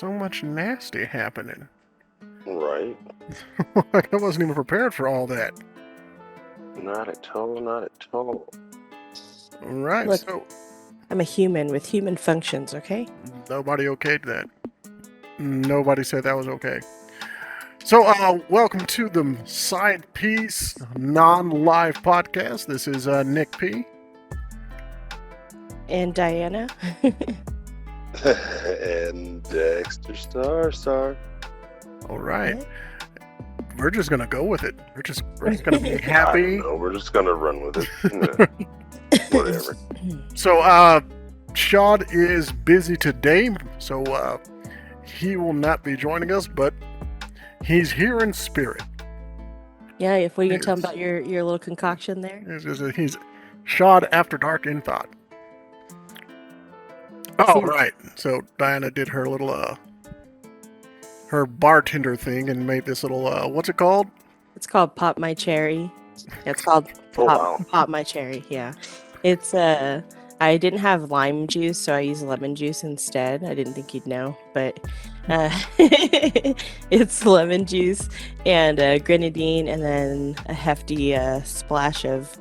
so much nasty happening. Right. Like, I wasn't even prepared for all that. Not at all, not at all. Right, Look, so I'm a human with human functions, okay? nobody okayed that. Nobody said that was okay. So, welcome to the SidePiece non-live podcast. This is Nick P. And Diana. And Dexter Star. All right. We're just gonna go with it. We're just gonna be happy. No, we're just gonna run with it. Whatever. So, Shad is busy today, so he will not be joining us, but he's here in spirit. Yeah, if we can tell him about your little concoction there. He's Shad After Dark in thought. Oh, right. So Diana did her little her bartender thing and made this little what's it called? It's called Pop My Cherry. It's called Pop My Cherry. Yeah, it's I didn't have lime juice, so I used lemon juice instead. I didn't think you'd know, but it's lemon juice and grenadine, and then a hefty splash of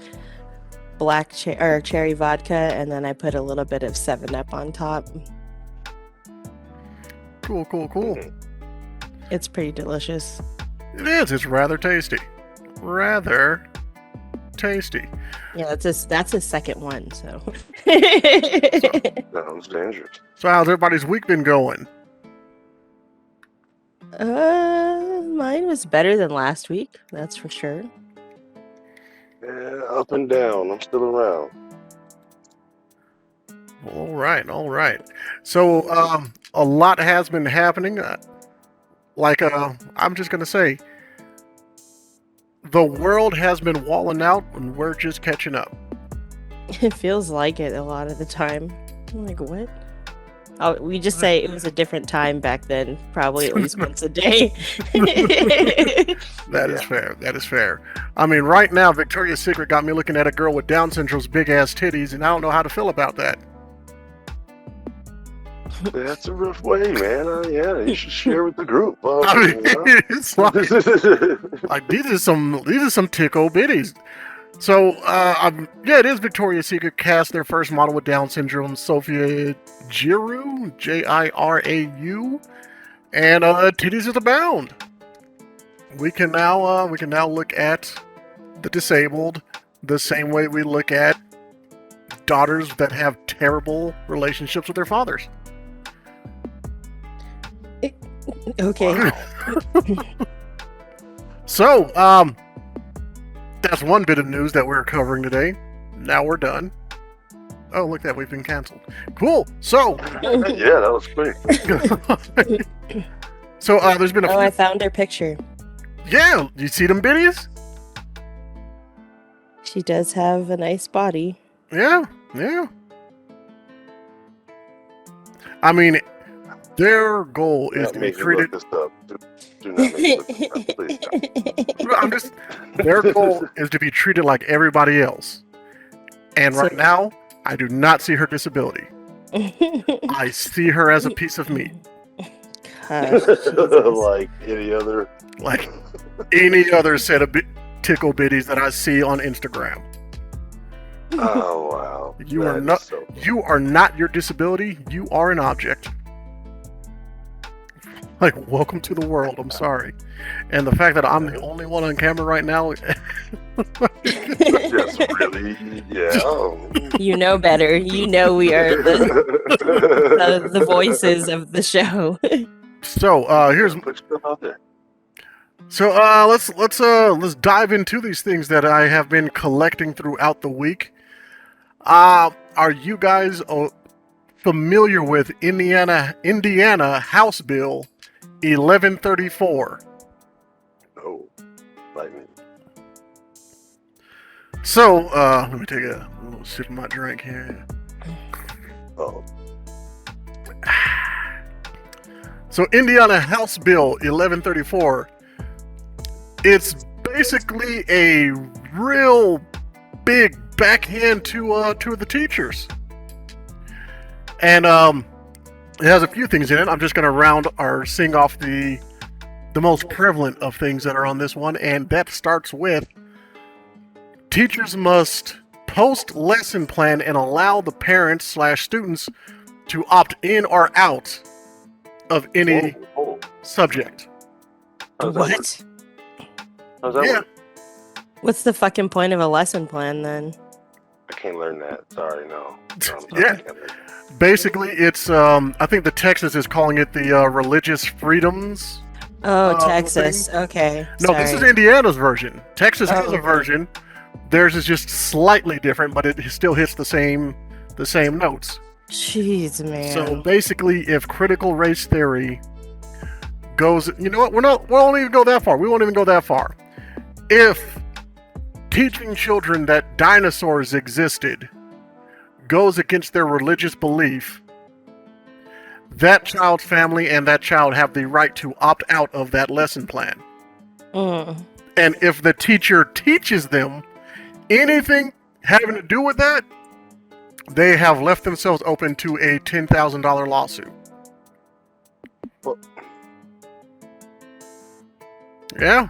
black cherry vodka, and then I put a little bit of 7-Up on top. Cool. It's pretty delicious. It is. It's rather tasty. Yeah, that's his second one. So Sounds dangerous. So how's everybody's week been going? Mine was better than last week. That's for sure. Yeah, up and down. I'm still around. All right. So a lot has been happening. I'm just gonna say, the world has been walling out, and we're just catching up. It feels like it a lot of the time. I'm like, what? Oh, we just say it was a different time back then, probably at least once a day. That is fair. I mean, right now, Victoria's Secret got me looking at a girl with Down syndrome's big ass titties, and I don't know how to feel about that. That's a rough way, man. Yeah, you should share with the group. I mean, it's like these are some tickle bitties. So, it is Victoria's Secret cast their first model with Down syndrome, Sophia Giroux, Jirau, and titties is abound. We can now look at the disabled the same way we look at daughters that have terrible relationships with their fathers. Okay. So, that's one bit of news that we're covering today. Now we're done. Oh, look that we've been canceled. Cool. So, yeah, that was quick. So, there's been a few... I found her picture. Yeah, you see them biddies? She does have a nice body. Yeah. I mean, their goal is to be treated... Do not make me look this up, please. Their goal is to be treated like everybody else. And right now, I do not see her disability. I see her as a piece of meat. Like any other set of tickle bitties that I see on Instagram. Oh wow! You are not your disability. You are an object. Like, welcome to the world. I'm sorry. And the fact that I'm the only one on camera right now. Just really, yeah. You know better. You know we are the voices of the show. So here's. So let's dive into these things that I have been collecting throughout the week. Are you guys familiar with Indiana House Bill 1134? No, like me. So let me take a little sip of my drink here. Oh. So Indiana House Bill 1134, it's basically a real big backhand to the teachers. And It has a few things in it. I'm just going to round or sing off the most prevalent of things that are on this one, and that starts with teachers must post lesson plan and allow the parents/students to opt in or out of any subject. What? How's that Yeah. work? What's the fucking point of a lesson plan then? I can't learn that. Sorry, no. I'm sorry, Yeah. I can't learn that. Basically, it's I think the Texas is calling it the religious freedoms. Oh, Texas. Okay. No, this is sorry. Indiana's version. Texas has Oh, a version. Theirs is just slightly different, but it still hits the same notes. Jeez, man. So basically, if critical race theory goes, you know what? We won't even go that far. We won't even go that far. If teaching children that dinosaurs existed goes against their religious belief, that child's family and that child have the right to opt out of that lesson plan. Mm. And if the teacher teaches them anything having to do with that, they have left themselves open to a $10,000 lawsuit. Well, Yeah.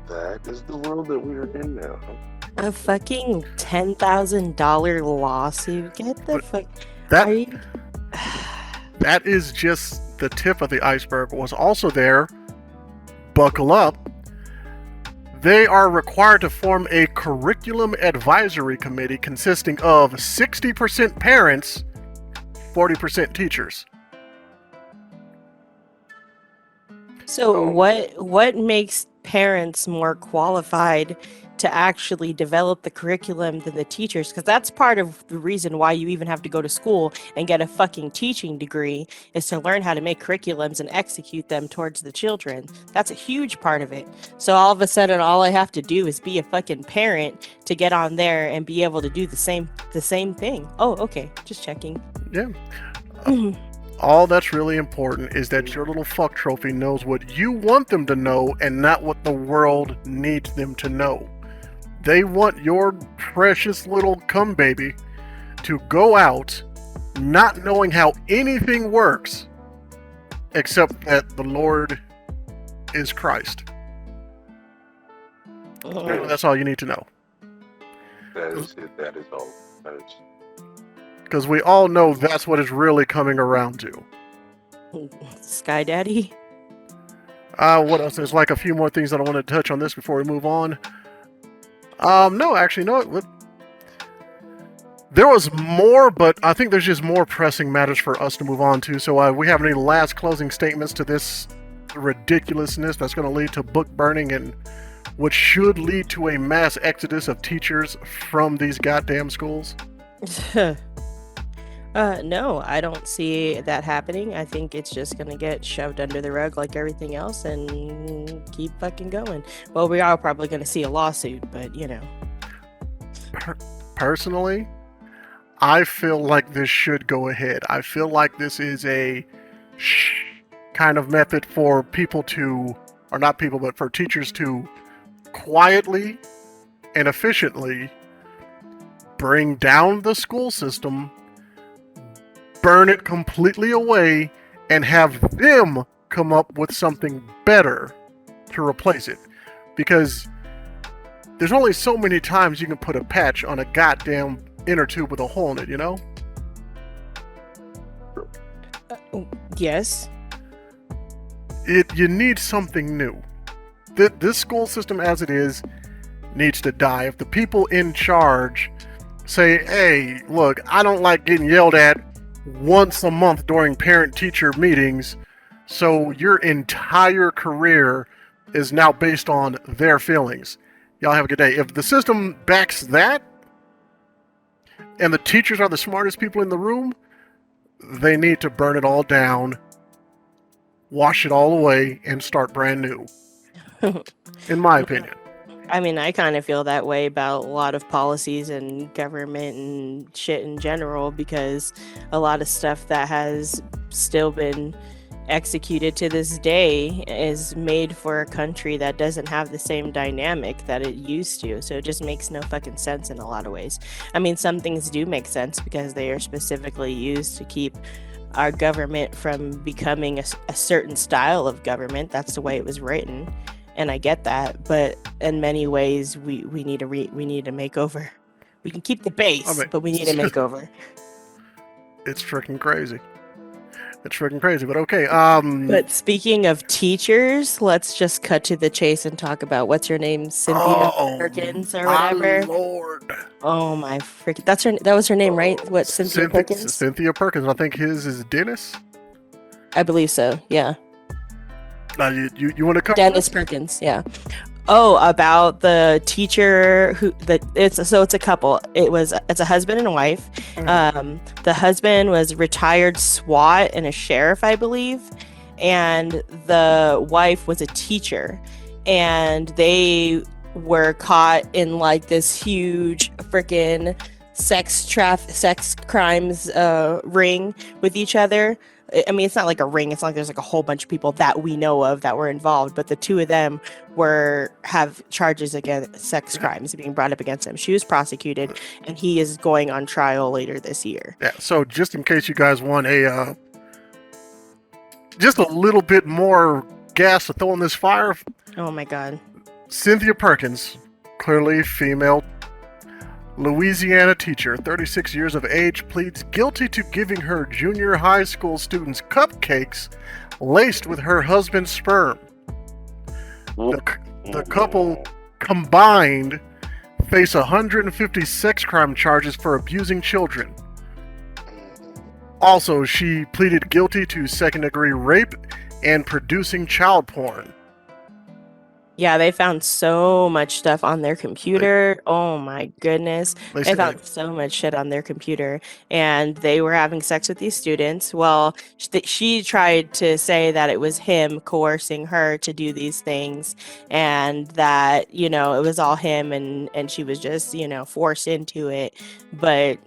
that is the world that we are in now. A fucking $10,000 lawsuit? Get the fuck. That Are you? that is just the tip of the iceberg. Was also there, buckle up, they are required to form a curriculum advisory committee consisting of 60% parents, 40% teachers. So what makes parents more qualified to actually develop the curriculum than the teachers? Because that's part of the reason why you even have to go to school and get a fucking teaching degree, is to learn how to make curriculums and execute them towards the children. That's a huge part of it. So all of a sudden, all I have to do is be a fucking parent to get on there and be able to do the same thing. Oh, okay, just checking. Yeah. All that's really important is that your little fuck trophy knows what you want them to know and not what the world needs them to know. They want your precious little cum baby to go out not knowing how anything works except that the Lord is Christ. That's all you need to know. That is it. That is all. That is. Because we all know that's what it's really coming around to. Sky Daddy. What else? There's like a few more things that I want to touch on this before we move on. No, actually, no. There was more, but I think there's just more pressing matters for us to move on to. So we have any last closing statements to this ridiculousness that's going to lead to book burning and which should lead to a mass exodus of teachers from these goddamn schools? No, I don't see that happening. I think it's just gonna get shoved under the rug like everything else and keep fucking going. Well, we are probably gonna see a lawsuit, but you know. Personally, I feel like this should go ahead. I feel like this is a kind of method for people to, or not people, but for teachers to quietly and efficiently bring down the school system, burn it completely away, and have them come up with something better to replace it. Because there's only so many times you can put a patch on a goddamn inner tube with a hole in it, you know? Yes. You need something new. This school system as it is needs to die. If the people in charge say, hey, look, I don't like getting yelled at once a month during parent-teacher meetings, so your entire career is now based on their feelings. Y'all have a good day. If the system backs that, and the teachers are the smartest people in the room, they need to burn it all down, wash it all away, and start brand new. In my opinion. I mean, I kind of feel that way about a lot of policies and government and shit in general, because a lot of stuff that has still been executed to this day is made for a country that doesn't have the same dynamic that it used to. So it just makes no fucking sense in a lot of ways. I mean, some things do make sense because they are specifically used to keep our government from becoming a certain style of government. That's the way it was written, and I get that. But in many ways, we need a makeover. We can keep the base, but we need a makeover. It's freaking crazy. It's freaking crazy, but okay. But speaking of teachers, let's just cut to the chase and talk about what's your name, Cynthia Perkins or whatever. My Lord. Oh my freaking! That was her name, right? What, Cynthia Perkins? Cynthia Perkins. I think his is Dennis. I believe so. Yeah. You want to come? Dennis Perkins. Yeah. Oh, about the teacher it's a couple. It's a husband and a wife. Mm-hmm. The husband was retired SWAT and a sheriff, I believe, and the wife was a teacher, and they were caught in like this huge freaking sex crimes ring with each other. I mean, it's not like a ring. It's not like there's like a whole bunch of people that we know of that were involved, but the two of them have charges against sex crimes being brought up against him. She was prosecuted, and he is going on trial later this year. Yeah. So just in case you guys want just a little bit more gas to throw in this fire. Oh my God. Cynthia Perkins, clearly female Louisiana teacher, 36 years of age, pleads guilty to giving her junior high school students cupcakes laced with her husband's sperm. The couple combined face 150 sex crime charges for abusing children. Also, she pleaded guilty to second-degree rape and producing child porn. Yeah, they found so much stuff on their computer. Oh my goodness. They found so much shit on their computer, and they were having sex with these students. Well, she tried to say that it was him coercing her to do these things, and that, it was all him, and she was just, forced into it. But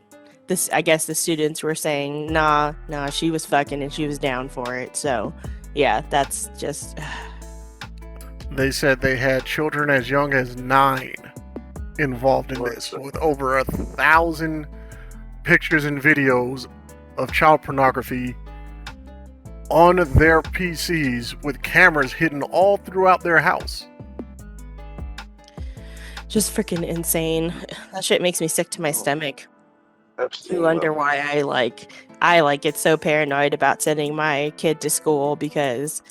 I guess the students were saying, nah, she was fucking and she was down for it. So yeah, that's just... They said they had children as young as 9 involved in this, with over 1,000 pictures and videos of child pornography on their PCs with cameras hidden all throughout their house. Just freaking insane. That shit makes me sick to my stomach. Absolutely. You wonder why I get so paranoid about sending my kid to school, because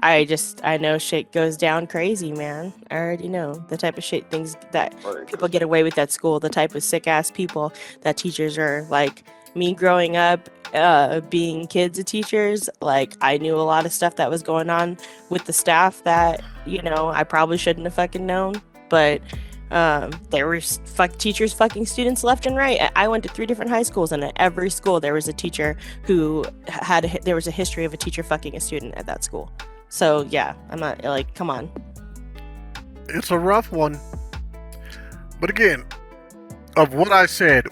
I know shit goes down crazy, man. I already know the type of shit, things that people get away with at school, the type of sick ass people that teachers are. Like me growing up, being kids of teachers, like I knew a lot of stuff that was going on with the staff that, I probably shouldn't have fucking known. But there were teachers fucking students left and right. I went to 3 different high schools, and at every school there was a teacher who there was a history of a teacher fucking a student at that school. So yeah, I'm not like, come on. It's a rough one. But again, of what I said,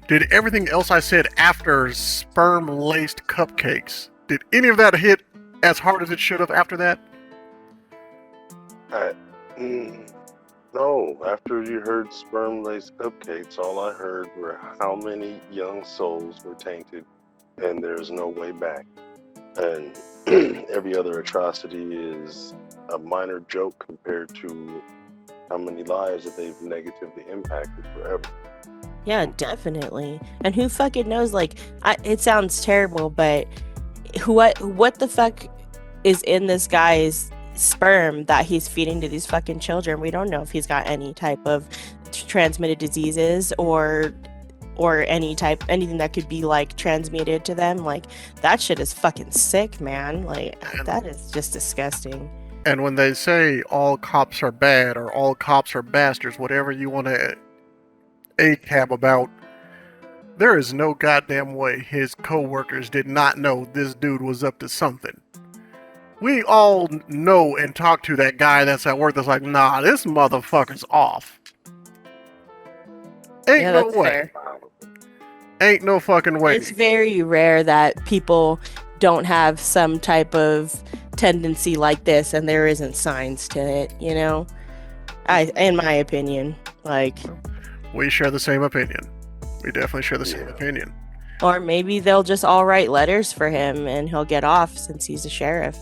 did everything else I said after sperm-laced cupcakes, did any of that hit as hard as it should have after that? No, after you heard sperm-laced cupcakes, all I heard were how many young souls were tainted, and there's no way back. And every other atrocity is a minor joke compared to how many lives that they've negatively impacted forever. Yeah, definitely. And who fucking knows? Like, it sounds terrible, but what the fuck is in this guy's sperm that he's feeding to these fucking children? We don't know if he's got any type of transmitted diseases or anything that could be like transmitted to them. Like, that shit is fucking sick, man. Like, that is just disgusting. And when they say all cops are bad or all cops are bastards, whatever you want to ACAB about, there is no goddamn way his co-workers did not know this dude was up to something. We all know and talk to that guy that's at work that's like, nah, this motherfucker's off. Ain't no way. Fair. Ain't no fucking way. It's very rare that people don't have some type of tendency like this and there isn't signs to it, in my opinion. Like, we share the same opinion. We definitely share the same opinion. Or maybe they'll just all write letters for him and he'll get off since he's a sheriff.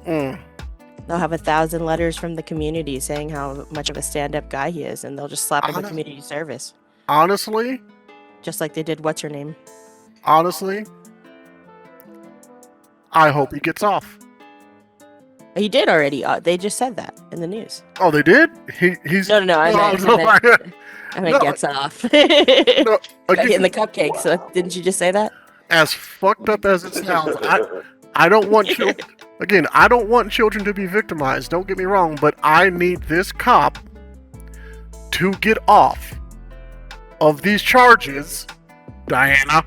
They'll have 1,000 letters from the community saying how much of a stand-up guy he is, and they'll just slap him in community service. Honestly? Just like they did what's her name? Honestly? I hope he gets off. He did already. They just said that in the news. Oh, they did? He's No. I meant gets off. No, In the cupcakes. So didn't you just say that? As fucked up as it sounds, I don't want children. Again, I don't want children to be victimized. Don't get me wrong, but I need this cop to get off of these charges, Diana.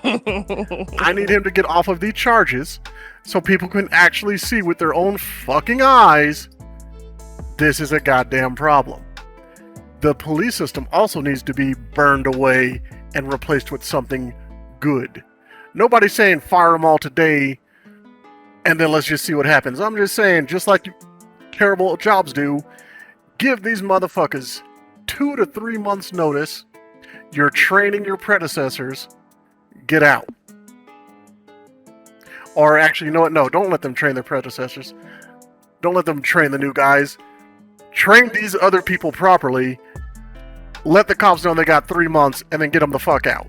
I need him to get off of these charges so people can actually see with their own fucking eyes this is a goddamn problem. The police system also needs to be burned away and replaced with something good. Nobody's saying fire them all today and then let's just see what happens. I'm just saying, just like terrible jobs do, give these motherfuckers 2 to 3 months notice. You're training your predecessors. Get out. Or actually, you know what? No, don't let them train their predecessors. Don't let them train the new guys. Train these other people properly. Let the cops know they got 3 months and then get them the fuck out.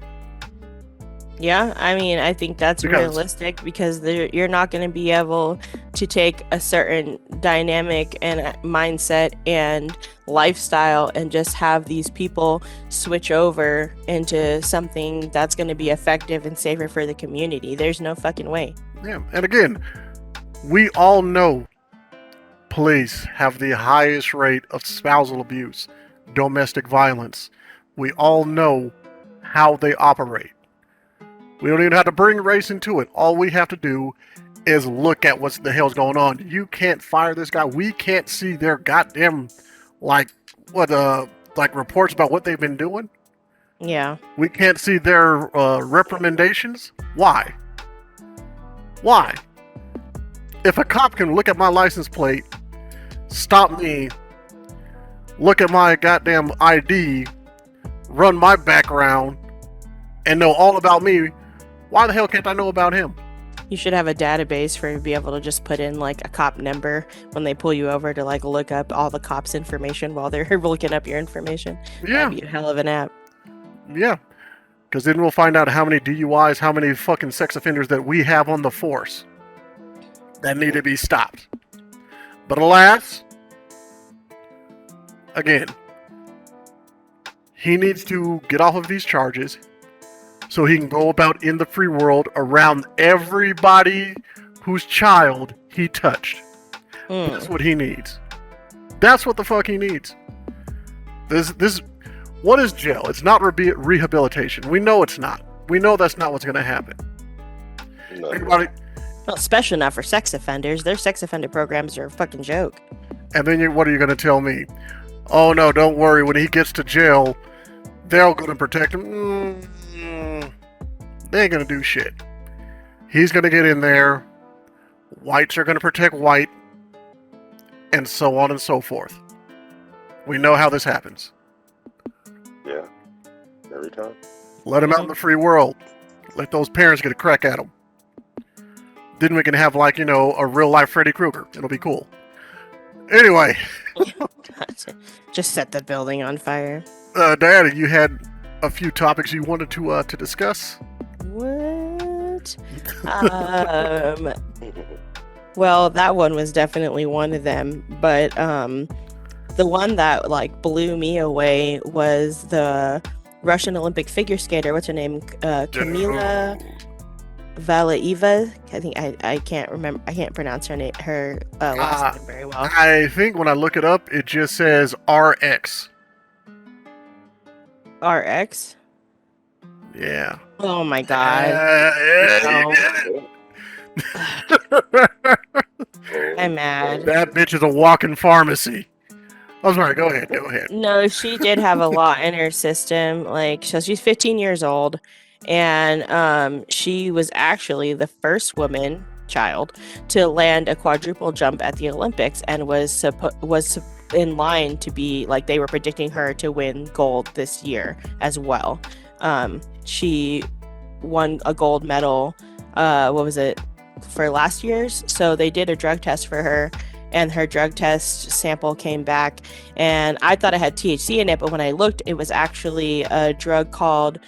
Yeah, I mean, I think that's realistic because you're not going to be able to take a certain dynamic and mindset and lifestyle and just have these people switch over into something that's going to be effective and safer for the community. There's no fucking way. Yeah, and again, we all know police have the highest rate of spousal abuse, domestic violence. We all know how they operate. We don't even have to bring race into it. All we have to do is look at what the hell's going on. You can't fire this guy. We can't see their goddamn reports about what they've been doing. Yeah. We can't see their reprimandations. Why? Why? If a cop can look at my license plate, stop me, look at my goddamn ID, run my background, and know all about me, why the hell can't I know about him? You should have a database for you to be able to just put in like a cop number when they pull you over to like look up all the cops' information while they're looking up your information. Yeah. That'd be a hell of an app. Yeah. Because then we'll find out how many DUIs, how many fucking sex offenders that we have on the force that need to be stopped. But alas, again, he needs to get off of these charges so he can go about in the free world around everybody whose child he touched. That's what he needs. That's what the fuck he needs. This what is jail? It's not rehabilitation. We know it's not. We know that's not what's going to happen. No. Everybody, Well, especially not for sex offenders. Their sex offender programs are a fucking joke. and then what are you going to tell me? Oh no, don't worry. When he gets to jail, they're going to protect him. They ain't going to do shit. He's going to get in there. Whites are going to protect white. And so on and so forth. We know how this happens. Yeah. Every time. Let him out in the free world. Let those parents get a crack at him. Then we can have, like, a real-life Freddy Krueger. It'll be cool. Anyway. Just set the building on fire. Diana, you had a few topics you wanted to discuss? What? Well, that one was definitely one of them. But the one that, blew me away was the Russian Olympic figure skater. What's her name? Kamila Valieva. I think I can't remember. I can't pronounce her name. Her last name very well. I think when I look it up, it just says RX. RX. Yeah. Oh my god. I'm mad. That bitch is a walking pharmacy. I'm sorry. Go ahead. No, she did have a lot in her system. So she's 15 years old, and she was actually the first child to land a quadruple jump at the Olympics, and was in line to be like, they were predicting her to win gold this year as well. She won a gold medal, what was it, for last year's? So they did a drug test for her, and her drug test sample came back, and I thought it had THC in it, but when I looked, it was actually a drug called,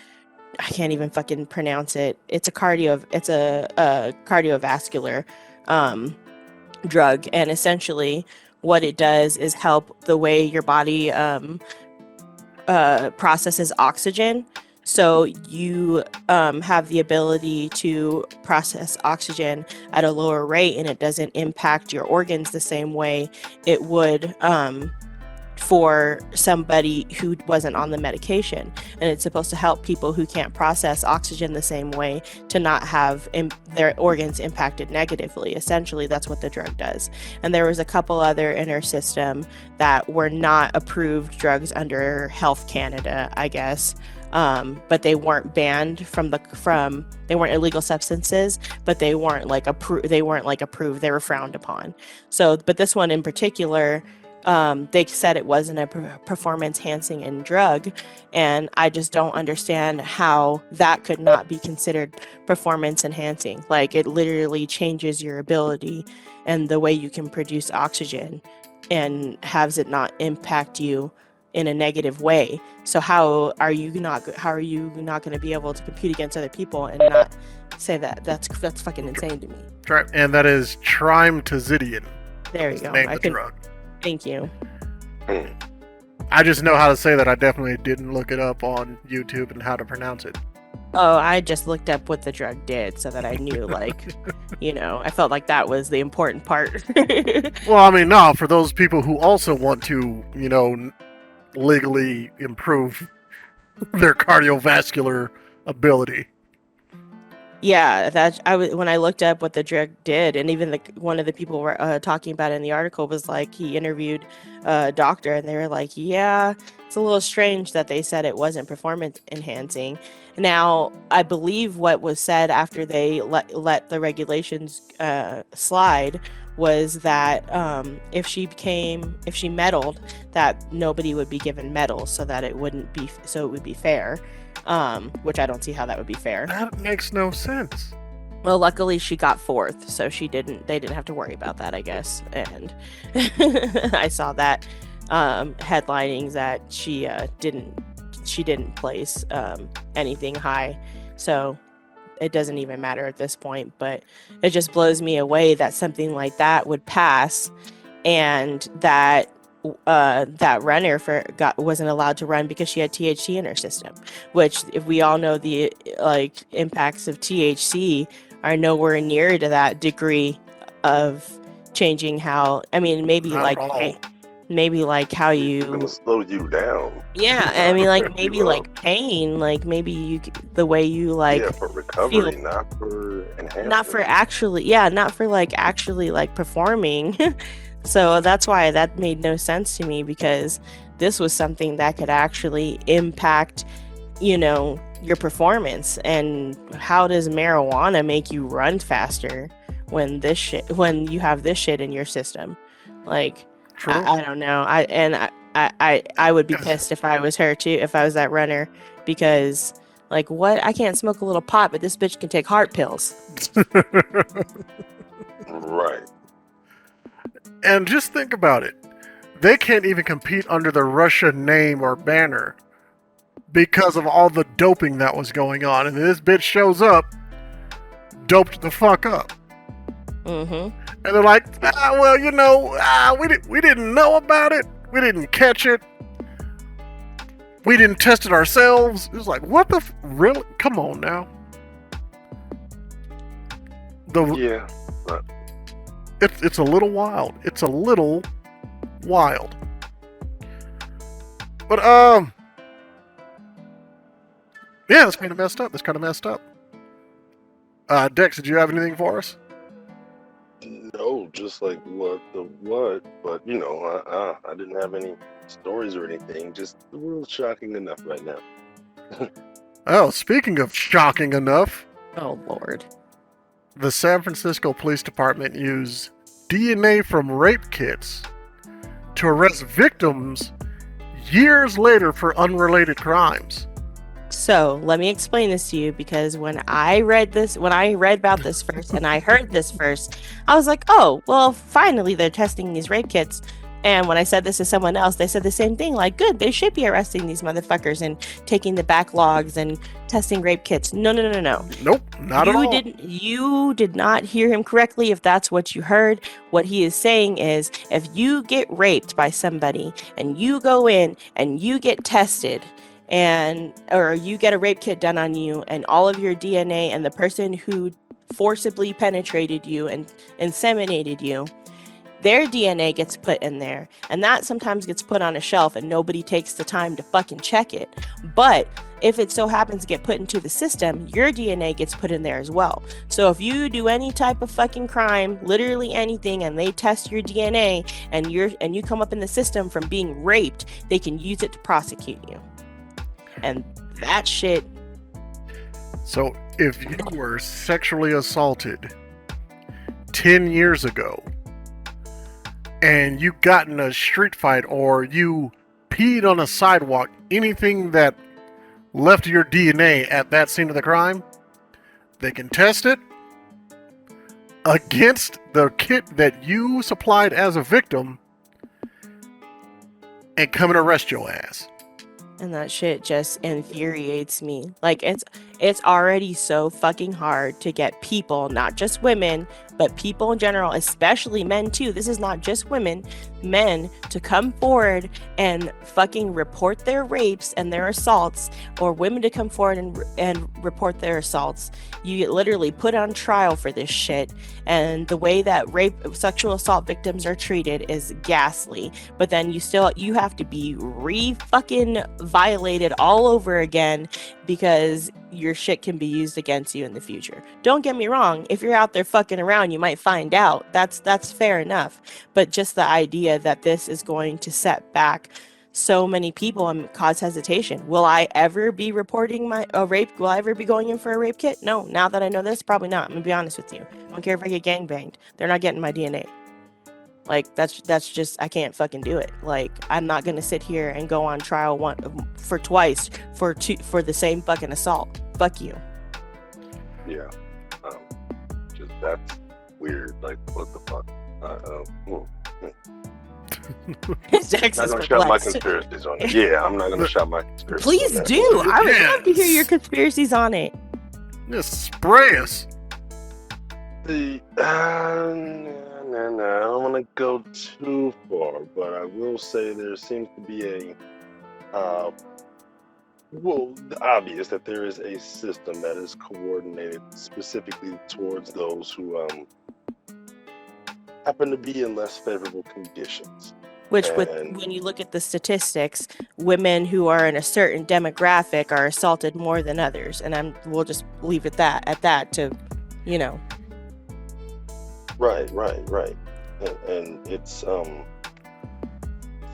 I can't even fucking pronounce it. It's a cardiovascular drug, and essentially what it does is help the way your body processes oxygen. So you have the ability to process oxygen at a lower rate, and it doesn't impact your organs the same way it would for somebody who wasn't on the medication. And it's supposed to help people who can't process oxygen the same way to not have their organs impacted negatively. Essentially, that's what the drug does. And there was a couple other in her system that were not approved drugs under Health Canada, I guess. But they weren't banned they weren't illegal substances, but they weren't like approved. They were frowned upon. So, but this one in particular, they said it wasn't a performance enhancing drug, and I just don't understand how that could not be considered performance enhancing. Like, it literally changes your ability and the way you can produce oxygen, and has it not impact you in a negative way. So how are you not going to be able to compete against other people and not say that? That's fucking insane to me. And that is trimetizidian. There you go. Name the drug. Thank you. I just know how to say that. I definitely didn't look it up on YouTube and how to pronounce it. Oh, I just looked up what the drug did so that I knew, like, I felt like that was the important part. Well, I mean, no, for those people who also want to, legally improve their cardiovascular ability. Yeah, when I looked up what the drug did, and even one of the people were talking about it in the article was like, he interviewed a doctor, and they were like, yeah, it's a little strange that they said it wasn't performance enhancing. Now, I believe what was said after they let the regulations slide was that if she medaled, that nobody would be given medals, so it would be fair. Which I don't see how that would be fair. That makes no sense. Well, luckily she got fourth, so they didn't have to worry about that, I guess. And I saw that headlinings that she didn't place anything high, so it doesn't even matter at this point. But it just blows me away that something like that would pass, and that runner wasn't allowed to run because she had THC in her system, which, if we all know, the impacts of THC are nowhere near to that degree of changing how, I mean, maybe how you gonna slow you down. Yeah, I mean, maybe pain, maybe the way you for recovery, feel, not for enhancement. Not for actually performing. So that's why that made no sense to me, because this was something that could actually impact, your performance. And how does marijuana make you run faster when you have this shit in your system? Like, I don't know. I would be pissed if I was her too, if I was that runner, because what? I can't smoke a little pot, but this bitch can take heart pills. Right. And just think about it. They can't even compete under the Russia name or banner because of all the doping that was going on. And this bitch shows up, doped the fuck up. Mm-hmm. And they're like, we didn't know about it. We didn't catch it. We didn't test it ourselves. It's like, what the really? Come on now. Yeah. It's a little wild. It's a little wild. But yeah, that's kind of messed up. Dex, did you have anything for us? No, just what, but I didn't have any stories or anything. Just a little shocking enough right now. Oh, speaking of shocking enough. Oh, Lord. The San Francisco Police Department used DNA from rape kits to arrest victims years later for unrelated crimes. So let me explain this to you, because when I read about this first and I heard this first, I was like, oh, well, finally they're testing these rape kits. And when I said this to someone else, they said the same thing, like, good, they should be arresting these motherfuckers and taking the backlogs and testing rape kits. No. Nope, not at all. You did not hear him correctly if that's what you heard. What he is saying is, if you get raped by somebody and you go in and you get tested, or you get a rape kit done on you, and all of your DNA and the person who forcibly penetrated you and inseminated you, their DNA gets put in there, and that sometimes gets put on a shelf and nobody takes the time to fucking check it. But if it so happens to get put into the system, your DNA gets put in there as well. So if you do any type of fucking crime, literally anything, and they test your DNA and you come up in the system from being raped, they can use it to prosecute you. And that shit. So if you were sexually assaulted 10 years ago, and you got in a street fight, or you peed on a sidewalk, anything that left your DNA at that scene of the crime, they can test it against the kit that you supplied as a victim and come and arrest your ass. And that shit just infuriates me. Like, it's already so fucking hard to get people, not just women, but people in general, especially men too. This is not just women, men, to come forward and fucking report their rapes and their assaults, or women to come forward and report their assaults. You get literally put on trial for this shit. And the way that sexual assault victims are treated is ghastly. But then you have to be fucking violated all over again, because your shit can be used against you in the future. Don't get me wrong, if you're out there fucking around, you might find out. That's fair enough. But just the idea that this is going to set back so many people and cause hesitation. Will I ever be reporting a rape? Will I ever be going in for a rape kit? No. Now that I know this, probably not. I'm gonna be honest with you. I don't care if I get gangbanged. They're not getting my DNA. Like, that's just, I can't fucking do it. Like, I'm not gonna sit here and go on trial for the same fucking assault. Fuck you. Yeah. Just that's weird. Like, what the fuck? Jackson's I'm not gonna shout my conspiracies on it. Yeah, I'm not gonna shout my conspiracies. Please do. I would love to hear your conspiracies on it. Just spray us. No, I don't want to go too far, but I will say there seems to be obvious that there is a system that is coordinated specifically towards those who happen to be in less favorable conditions. When you look at the statistics, women who are in a certain demographic are assaulted more than others, and we'll just leave it at that to, you know. Right. And it's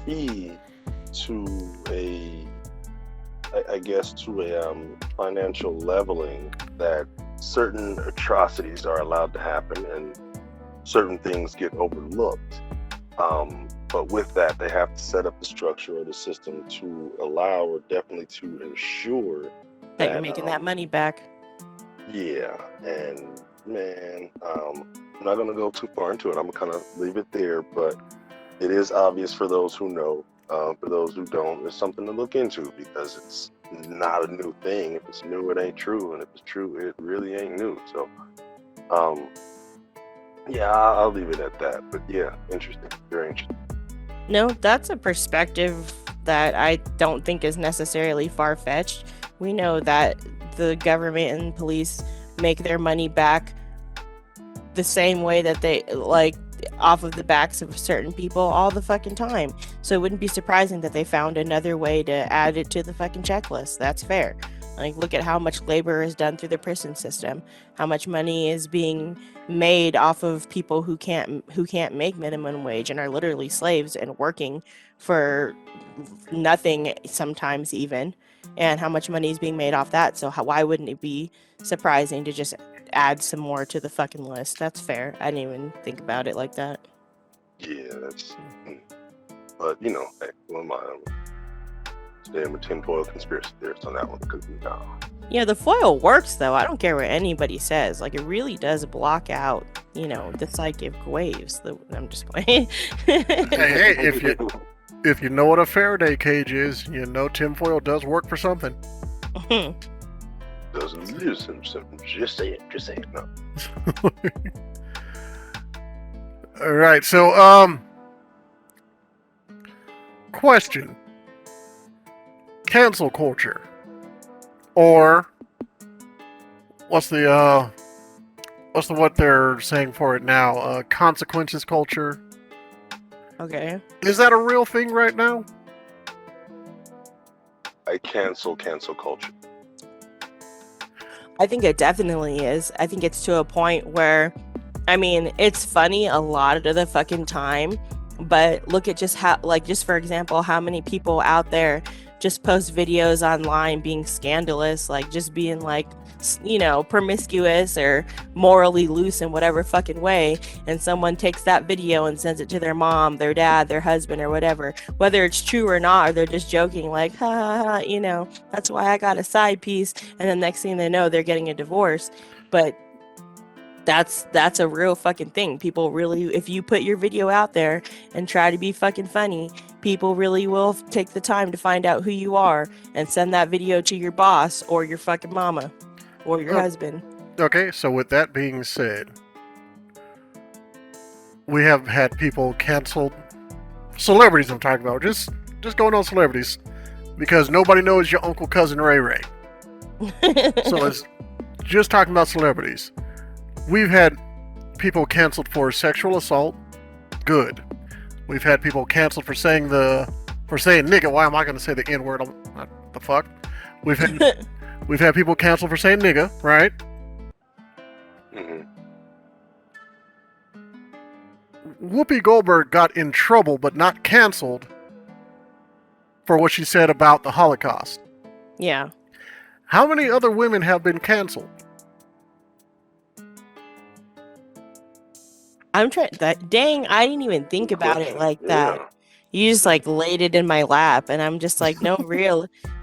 key to a financial leveling that certain atrocities are allowed to happen and certain things get overlooked. But with that, they have to set up the structure or the system to allow, or definitely to ensure that you're making that money back. Yeah, and man, I'm not going to go too far into it. I'm going to kind of leave it there, but it is obvious for those who know. For those who don't, it's something to look into, because it's not a new thing. If it's new, it ain't true, and if it's true, it really ain't new. So, yeah, I'll leave it at that. But yeah, interesting, very interesting. No, that's a perspective that I don't think is necessarily far-fetched. We know that the government and police make their money back the same way that they, like, off of the backs of certain people all the fucking time. So it wouldn't be surprising that they found another way to add it to the fucking checklist. That's fair. Like, look at how much labor is done through the prison system, how much money is being made off of people who can't make minimum wage and are literally slaves and working for nothing sometimes even, and how much money is being made off that. So why wouldn't it be surprising to just add some more to the fucking list? That's fair. I didn't even think about it like that. Yeah, that's But hey, who am I? Staying with tinfoil conspiracy theorists on that one because the foil works though. I don't care what anybody says. Like, it really does block out, the psychic waves. I'm just playing. Hey, if you know what a Faraday cage is, tinfoil does work for something. Doesn't use them. Just say it. No. All right. So, question: cancel culture, or what's what they're saying for it now? Consequences culture. Okay. Is that a real thing right now? I cancel culture. I think it definitely is. I think it's to a point where, it's funny a lot of the fucking time, but look at just for example, how many people out there just post videos online being scandalous, like just being like, promiscuous or morally loose in whatever fucking way, and someone takes that video and sends it to their mom, their dad, their husband, or whatever, whether it's true or not, or they're just joking like, ha ha ha, that's why I got a side piece, and then next thing they know, they're getting a divorce. But that's a real fucking thing. People really, if you put your video out there and try to be fucking funny, people really will take the time to find out who you are and send that video to your boss or your fucking mama or your husband. Okay, so with that being said, we have had people canceled. Celebrities I'm talking about. Just going on celebrities. Because nobody knows your uncle, cousin, Ray Ray. So let's just talking about celebrities. We've had people canceled for sexual assault. Good. We've had people canceled for saying nigga. Why am I going to say the N word? What the fuck? We've had people canceled for saying nigga, right? Mm-hmm. Whoopi Goldberg got in trouble, but not canceled for what she said about the Holocaust. Yeah. How many other women have been canceled? I'm trying that. Dang, I didn't even think about it like that. You just like laid it in my lap, and I'm just like, no,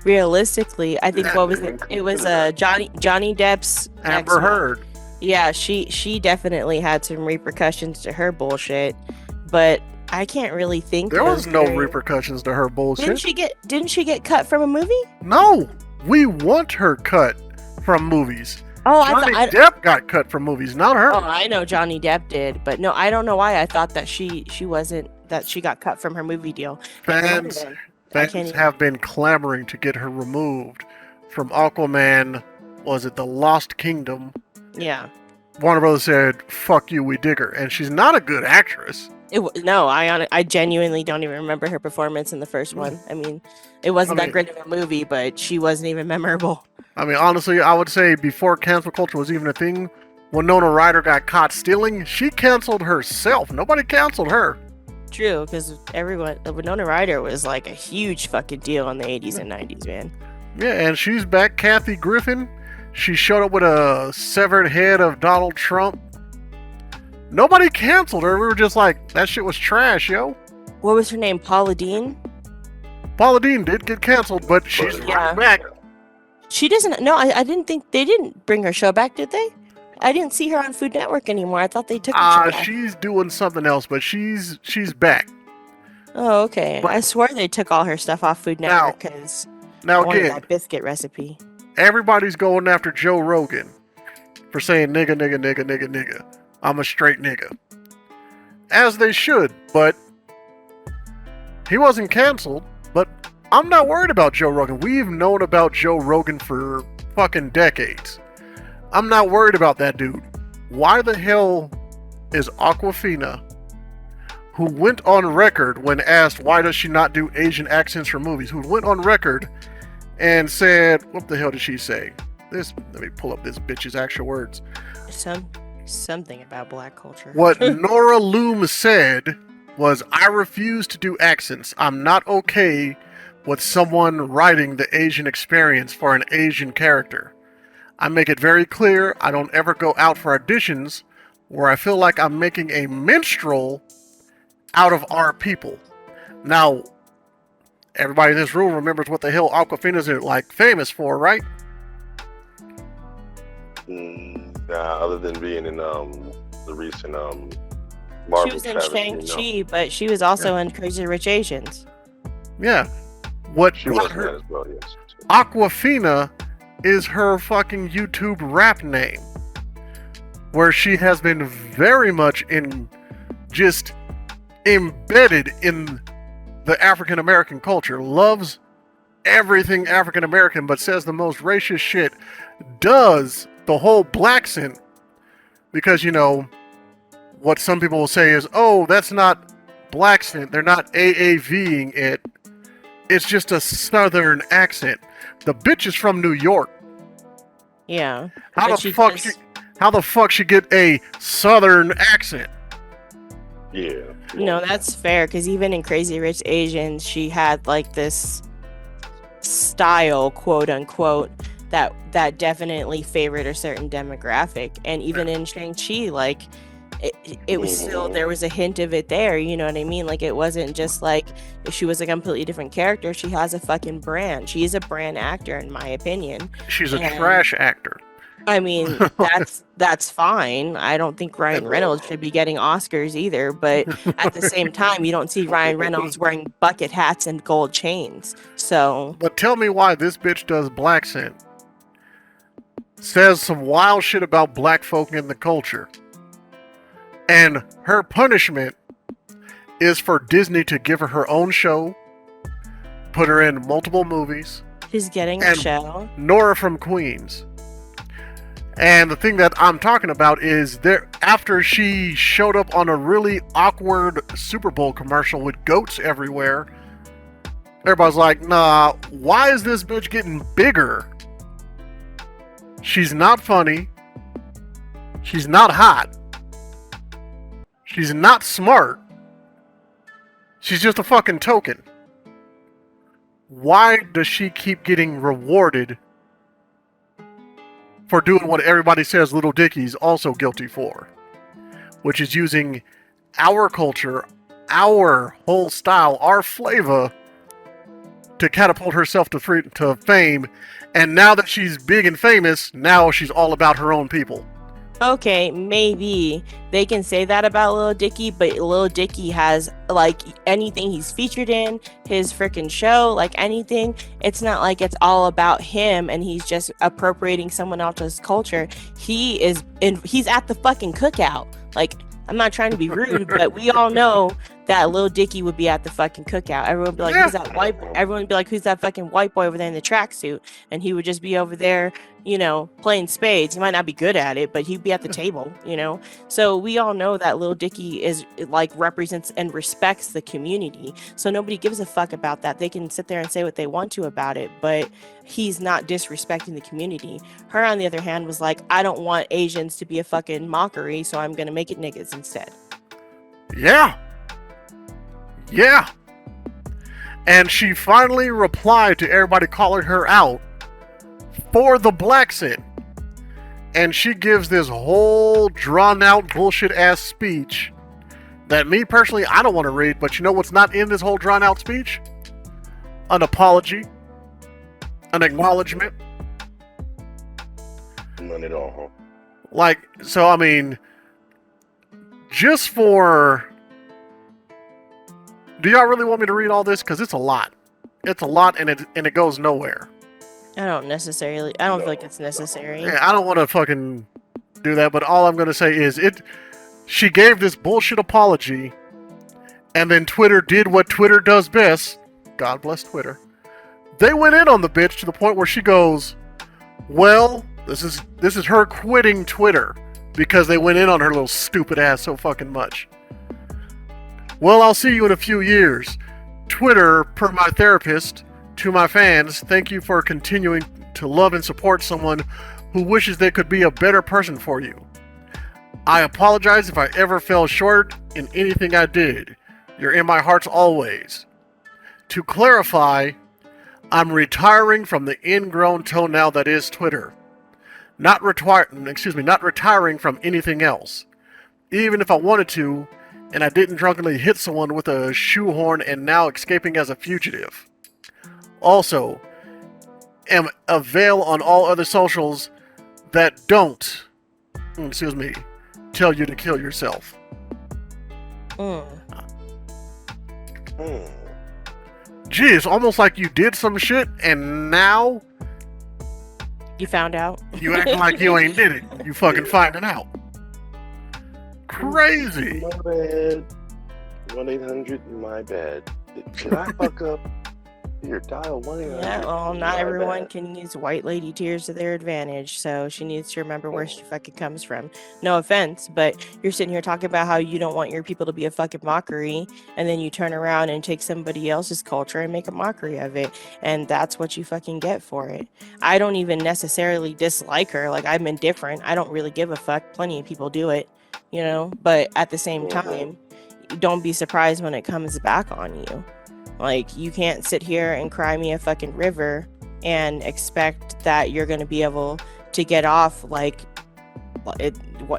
realistically, I think what was it? It was Johnny Depp's Amber Heard. Yeah, she definitely had some repercussions to her bullshit, but I can't really think. There was no repercussions to her bullshit. Didn't she get cut from a movie? No, we want her cut from movies. Oh, Johnny Depp got cut from movies, not her. Oh, I know Johnny Depp did, but no, I don't know why I thought that she wasn't, that she got cut from her movie deal. Fans have been clamoring to get her removed from Aquaman. Was it The Lost Kingdom? Yeah. Warner Brothers said, "Fuck you, we dig her," and she's not a good actress. I genuinely don't even remember her performance in the first one. I mean, it wasn't that great of a movie, but she wasn't even memorable. I mean, honestly, I would say before cancel culture was even a thing, when Winona Ryder got caught stealing, she canceled herself. Nobody canceled her. True, because Winona Ryder was like a huge fucking deal in the 80s and 90s, man. Yeah, and she's back. Kathy Griffin. She showed up with a severed head of Donald Trump. Nobody canceled her. We were just like, that shit was trash, yo. What was her name? Paula Deen? Paula Deen did get canceled, but she's right back. She doesn't. No, I didn't think they didn't bring her show back, did they? I didn't see her on Food Network anymore. I thought they took her show back. She's doing something else, but she's back. Oh, okay. But I swear they took all her stuff off Food Network because I wanted that biscuit recipe. Everybody's going after Joe Rogan for saying nigga. I'm a straight nigga. As they should, but he wasn't canceled. But I'm not worried about Joe Rogan. We've known about Joe Rogan for fucking decades. I'm not worried about that dude. Why the hell is Awkwafina, who went on record when asked why does she not do Asian accents for movies, who went on record and said, what the hell did she say? Let me pull up this bitch's actual words. Something about black culture. What Nora Loom said was, I refuse to do accents. I'm not okay with someone writing the Asian experience for an Asian character. I make it very clear I don't ever go out for auditions where I feel like I'm making a minstrel out of our people. Now, everybody in this room remembers what the hell Aquafina's like famous for, right? Nah, other than being in the recent Marvel She was in travesty, Shang-Chi, but she was also in Crazy Rich Asians. Yeah. What she was in her that as well, yes. Aquafina is her fucking YouTube rap name, where she has been very much just embedded in the African American culture, loves everything African American, but says the most racist shit, does the whole black scent, because, you know, what some people will say is, oh, that's not black scent, they're not AAVing it, it's just a southern accent. The bitch is from New York. Yeah. How but the fuck she get a southern accent? Yeah. No, that's fair, because even in Crazy Rich Asians, she had like this style, quote unquote, that definitely favored a certain demographic. And even in Shang-Chi, like it was still, there was a hint of it there, you know what I mean? Like, it wasn't just like she was a completely different character. She has a fucking brand. She is a brand actor, in my opinion. She's a trash actor. I mean, that's fine. I don't think Ryan Reynolds should be getting Oscars either, but at the same time, you don't see Ryan Reynolds wearing bucket hats and gold chains. So, but tell me why this bitch does black scent. Says some wild shit about black folk in the culture. And her punishment is for Disney to give her her own show, put her in multiple movies. She's getting a show. Nora from Queens. And the thing that I'm talking about is after she showed up on a really awkward Super Bowl commercial with goats everywhere, everybody's like, nah, why is this bitch getting bigger? She's not funny. She's not hot. She's not smart. She's just a fucking token. Why does she keep getting rewarded for doing what everybody says Little Dicky's also guilty for? Which is using our culture, our whole style, our flavor to catapult herself to fame. And now that she's big and famous, now she's all about her own people. Okay, maybe they can say that about Lil Dicky, but Lil Dicky has, like, anything he's featured in, his freaking show, like anything, it's not like it's all about him and he's just appropriating someone else's culture. He's at the fucking cookout. Like, I'm not trying to be rude, but we all know that Lil Dicky would be at the fucking cookout. Everyone would be like, who's that white boy? Everyone would be like, who's that fucking white boy over there in the tracksuit? And he would just be over there, you know, playing spades. He might not be good at it, but he'd be at the table, you know? So we all know that Lil Dicky is, like, represents and respects the community. So nobody gives a fuck about that. They can sit there and say what they want to about it, but he's not disrespecting the community. Her, on the other hand, was like, I don't want Asians to be a fucking mockery, so I'm gonna make it niggas instead. Yeah. Yeah. And she finally replied to everybody calling her out for the black sin. And she gives this whole drawn out bullshit ass speech that me personally, I don't want to read, but you know what's not in this whole drawn out speech? An apology. An acknowledgement. None at all, huh? Like, so I mean, just for... Do y'all really want me to read all this? Because it's a lot. It's a lot, and it goes nowhere. I don't feel like it's necessary. Yeah, I don't want to fucking do that, but all I'm going to say is she gave this bullshit apology, and then Twitter did what Twitter does best. God bless Twitter. They went in on the bitch to the point where she goes, well, this is her quitting Twitter because they went in on her little stupid ass so fucking much. Well, I'll see you in a few years. Twitter, per my therapist, to my fans, thank you for continuing to love and support someone who wishes they could be a better person for you. I apologize if I ever fell short in anything I did. You're in my hearts always. To clarify, I'm retiring from the ingrown toenail that is Twitter. Not retiring from anything else. Even if I wanted to, and I didn't drunkenly hit someone with a shoehorn and now escaping as a fugitive. Also, am avail on all other socials that don't, tell you to kill yourself. Gee, it's almost like you did some shit and now You found out? you act like you ain't did it. You fucking finding out. Crazy. My bad. 1-800 my bad. Did I fuck up? Here, dial 1-800. Yeah, well, not my everyone bad. can use white lady tears to their advantage, so she needs to remember where she fucking comes from. No offense, but you're sitting here talking about how you don't want your people to be a fucking mockery, and then you turn around and take somebody else's culture and make a mockery of it, and that's what you fucking get for it. I don't even necessarily dislike her. Like, I'm indifferent. I don't really give a fuck. Plenty of people do it, you know? But at the same time, don't be surprised when it comes back on you. Like, you can't sit here and cry me a fucking river and expect that you're going to be able to get off like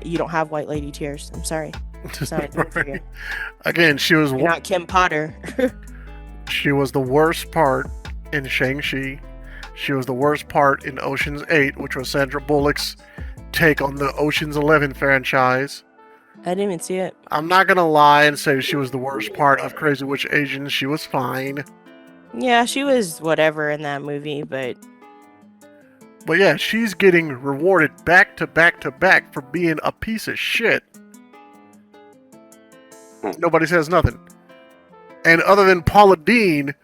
you don't have white lady tears. I'm sorry. Right. Again, you're not Kim Potter. She was the worst part in Shang-Chi. She was the worst part in Ocean's 8, which was Sandra Bullock's take on the Ocean's 11 franchise. I didn't even see it. I'm not gonna lie and say she was the worst part of Crazy Witch Asians. She was fine. Yeah, she was whatever in that movie, but yeah, she's getting rewarded back to back to back for being a piece of shit. Nobody says nothing. And other than Paula Deen,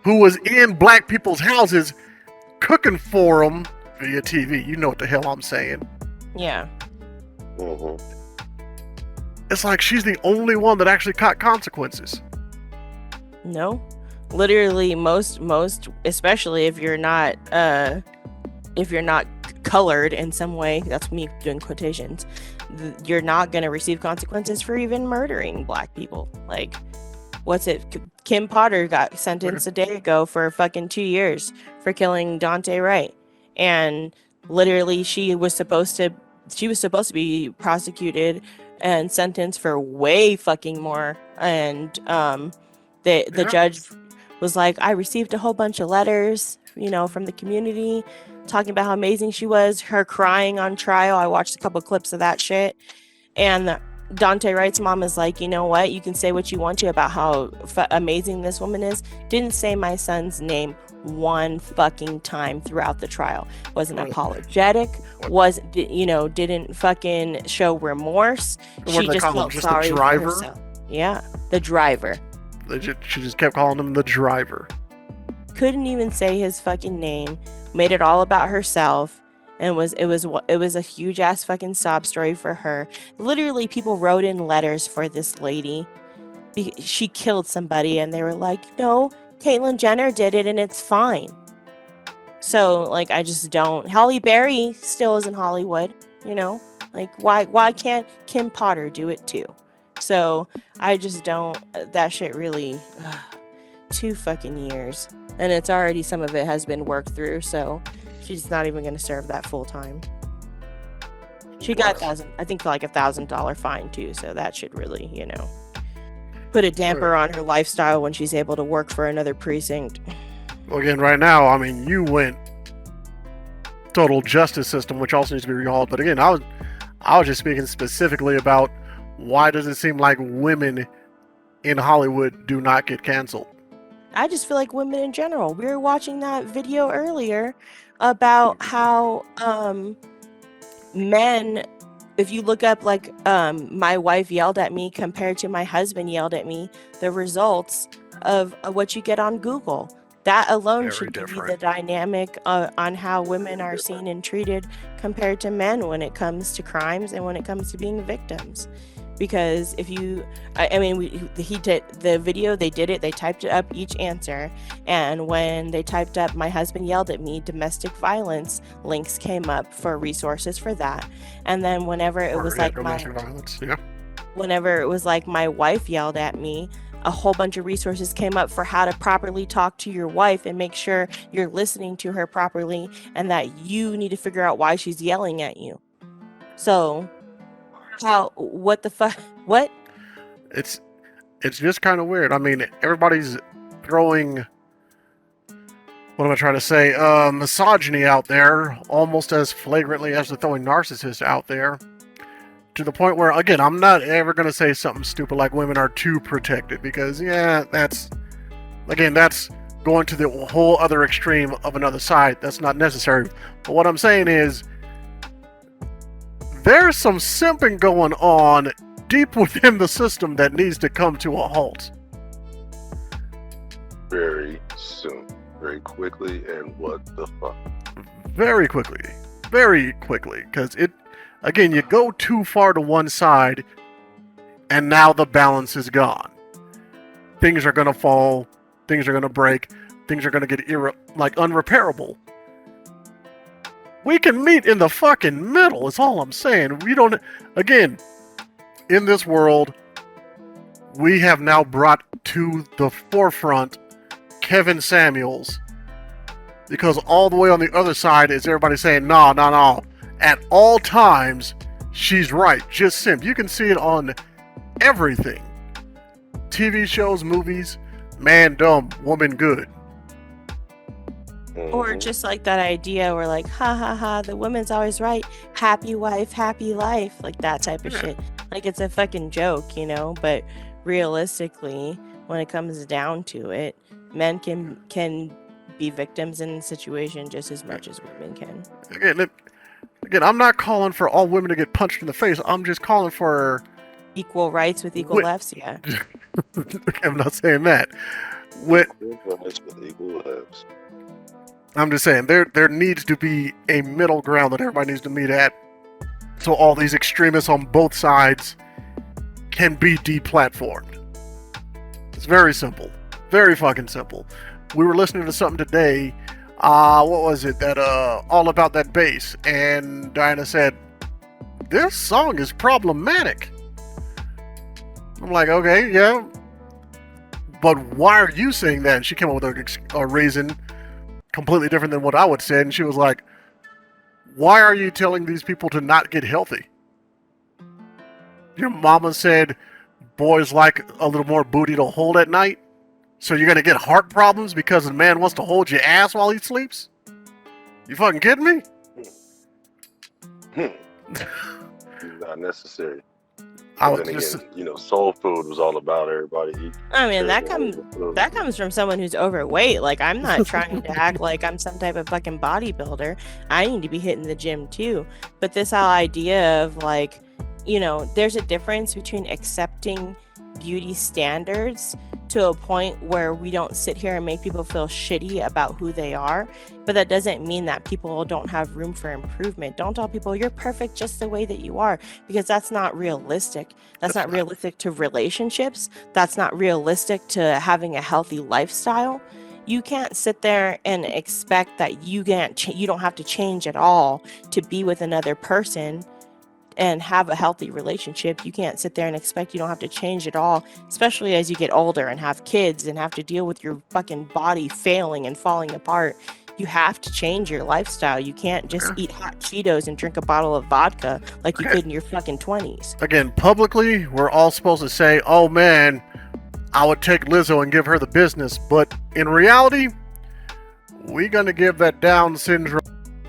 who was in black people's houses cooking for them via TV. You know what the hell I'm saying. Yeah. It's like she's the only one that actually caught consequences. No. Literally most especially if you're not colored in some way, that's me doing quotations, you're not going to receive consequences for even murdering black people. Like, what's it? Kim Potter got sentenced a day ago for fucking 2 years for killing Dante Wright. And literally she was supposed to be prosecuted and sentenced for way fucking more. And the judge was like, I received a whole bunch of letters, from the community talking about how amazing she was, her crying on trial. I watched a couple clips of that shit. And Dante Wright's mom is like, you know what? You can say what you want to about how amazing this woman is. Didn't say my son's name one fucking time throughout the trial. Wasn't apologetic. Didn't fucking show remorse. She just felt sorry for herself. Yeah, the driver. She just kept calling him the driver. Couldn't even say his fucking name. Made it all about herself. And it was a huge ass fucking sob story for her. Literally, people wrote in letters for this lady. She killed somebody, and they were like, no, Caitlyn Jenner did it, and it's fine. So, like, I just don't. Halle Berry still is in Hollywood, Like, why can't Kim Potter do it too? So, I just don't. That shit really. 2 fucking years, and it's already, some of it has been worked through. So. She's not even going to serve that full time. She got $1,000 fine too, so that should really, put a damper on her lifestyle when she's able to work for another precinct. Well, again, right now, I mean, you went total justice system, which also needs to be rehauled. But again, I was just speaking specifically about why does it seem like women in Hollywood do not get canceled? I just feel like women in general. We were watching that video earlier about how men, if you look up like my wife yelled at me compared to my husband yelled at me, the results of what you get on Google, that alone should give you the dynamic on how women are seen and treated compared to men when it comes to crimes and when it comes to being victims. Because if you, he did the video, they did it, they typed up each answer. And when they typed up, my husband yelled at me, domestic violence, links came up for resources for that. And then whenever it was like whenever it was like my wife yelled at me, a whole bunch of resources came up for how to properly talk to your wife and make sure you're listening to her properly and that you need to figure out why she's yelling at you. So, what the fuck? What? It's just kind of weird. I mean, everybody's throwing, what am I trying to say, misogyny out there almost as flagrantly as they're throwing narcissists out there, to the point where, again, I'm not ever going to say something stupid like women are too protected, because yeah, that's going to the whole other extreme of another side. That's not necessary. But what I'm saying is, there's some simping going on deep within the system that needs to come to a halt. Very soon. Very quickly, and what the fuck? Very quickly. Because again, you go too far to one side, and now the balance is gone. Things are going to fall, things are going to break, things are going to get unrepairable. We can meet in the fucking middle, is all I'm saying. We don't, again, in this world, we have now brought to the forefront Kevin Samuels, because all the way on the other side is everybody saying, no. At all times, she's right. Just simp. You can see it on everything. TV shows, movies, man dumb, woman good. Or just like that idea where like, ha, the woman's always right. Happy wife, happy life. Like that type of shit. Like it's a fucking joke, you know? But realistically, when it comes down to it, men can be victims in the situation just as much as women can. Again, I'm not calling for all women to get punched in the face. I'm just calling for equal rights with equal lefts, yeah. I'm not saying that. I'm just saying there needs to be a middle ground that everybody needs to meet at, so all these extremists on both sides can be deplatformed. It's very simple. Very fucking simple. We were listening to something today, what was it, that all about that bass, and Diana said, this song is problematic. I'm like, okay, yeah, but why are you saying that? And she came up with a reason completely different than what I would say, and she was like, why are you telling these people to not get healthy? Your mama said boys like a little more booty to hold at night, so you're gonna get heart problems because a man wants to hold your ass while he sleeps? You fucking kidding me? Not necessary. I But was then just, again, soul food was all about everybody eating. I mean, that comes from someone who's overweight. Like, I'm not trying to act like I'm some type of fucking bodybuilder. I need to be hitting the gym too. But this whole idea of like, there's a difference between accepting beauty standards to a point where we don't sit here and make people feel shitty about who they are, but that doesn't mean that people don't have room for improvement. Don't tell people you're perfect just the way that you are, because that's not realistic. That's not realistic to relationships. That's not realistic to having a healthy lifestyle. You can't sit there and expect that you don't have to change at all to be with another person and have a healthy relationship. You can't sit there and expect you don't have to change at all, especially as you get older and have kids and have to deal with your fucking body failing and falling apart. You have to change your lifestyle. You can't just eat hot Cheetos and drink a bottle of vodka like you could in your fucking 20s. Again, publicly, we're all supposed to say, oh man, I would take Lizzo and give her the business, but in reality, we're gonna give that Down syndrome